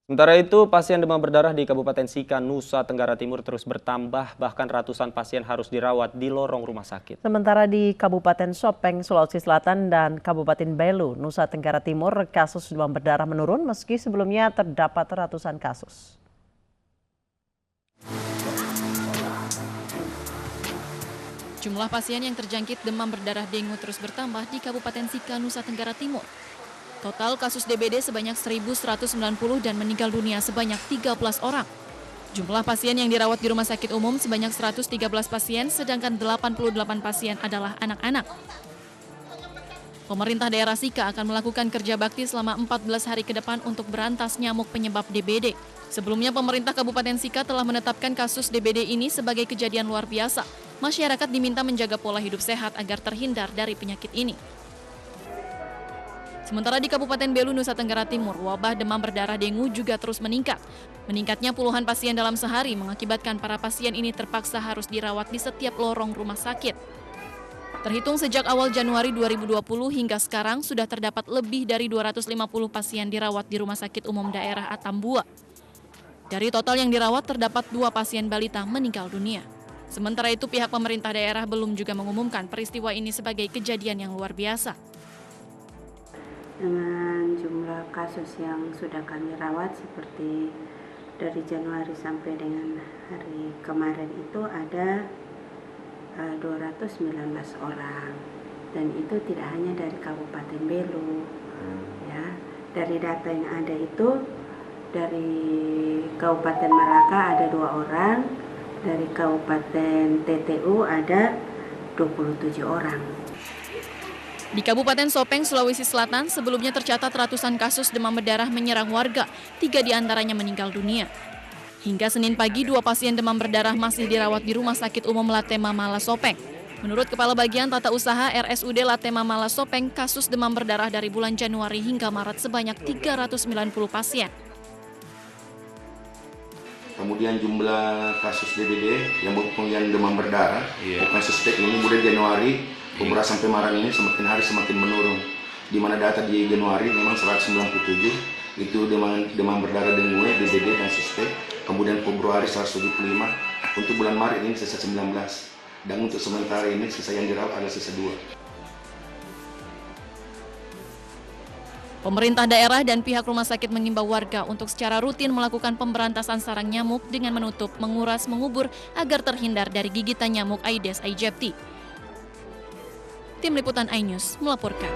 Sementara itu, pasien demam berdarah di Kabupaten Sika, Nusa Tenggara Timur terus bertambah, bahkan ratusan pasien harus dirawat di lorong rumah sakit. Sementara di Kabupaten Sopeng, Sulawesi Selatan dan Kabupaten Belu, Nusa Tenggara Timur, kasus demam berdarah menurun meski sebelumnya terdapat ratusan kasus. Jumlah pasien yang terjangkit demam berdarah dengue terus bertambah di Kabupaten Sika, Nusa Tenggara Timur. Total kasus DBD sebanyak 1.190 dan meninggal dunia sebanyak 13 orang. Jumlah pasien yang dirawat di rumah sakit umum sebanyak 113 pasien, sedangkan 88 pasien adalah anak-anak. Pemerintah daerah Sika akan melakukan kerja bakti selama 14 hari ke depan untuk berantas nyamuk penyebab DBD. Sebelumnya pemerintah Kabupaten Sika telah menetapkan kasus DBD ini sebagai kejadian luar biasa. Masyarakat diminta menjaga pola hidup sehat agar terhindar dari penyakit ini. Sementara di Kabupaten Belu, Nusa Tenggara Timur, wabah demam berdarah dengue juga terus meningkat. Meningkatnya puluhan pasien dalam sehari mengakibatkan para pasien ini terpaksa harus dirawat di setiap lorong rumah sakit. Terhitung sejak awal Januari 2020 hingga sekarang sudah terdapat lebih dari 250 pasien dirawat di Rumah Sakit Umum Daerah Atambua. Dari total yang dirawat terdapat 2 pasien balita meninggal dunia. Sementara itu pihak pemerintah daerah belum juga mengumumkan peristiwa ini sebagai kejadian yang luar biasa. Dengan jumlah kasus yang sudah kami rawat seperti dari Januari sampai dengan hari kemarin itu ada 219 orang, dan itu tidak hanya dari Kabupaten Belu, ya. Dari data yang ada itu dari Kabupaten Malaka ada 2 orang, dari Kabupaten TTU ada 27 orang. Di Kabupaten Sopeng, Sulawesi Selatan, sebelumnya tercatat ratusan kasus demam berdarah menyerang warga, 3 diantaranya meninggal dunia. Hingga Senin pagi, 2 pasien demam berdarah masih dirawat di Rumah Sakit Umum Latema Mala Sopeng. Menurut Kepala Bagian Tata Usaha RSUD Latema Mala Sopeng, kasus demam berdarah dari bulan Januari hingga Maret sebanyak 390 pasien. Kemudian jumlah kasus DBD yang demam berdarah, bukan suspek ini mulai Januari beberapa sampai Maret ini semakin hari semakin menurun. Di mana data di Januari memang 197 itu demam berdarah dengue, DBD dan suspek. Kemudian Februari 175, untuk bulan Maret ini sisa 19. Dan untuk sementara ini sisa yang dirawat ada sisa 2. Pemerintah daerah dan pihak rumah sakit mengimbau warga untuk secara rutin melakukan pemberantasan sarang nyamuk dengan menutup, menguras, mengubur agar terhindar dari gigitan nyamuk Aedes aegypti. Tim Liputan iNews melaporkan.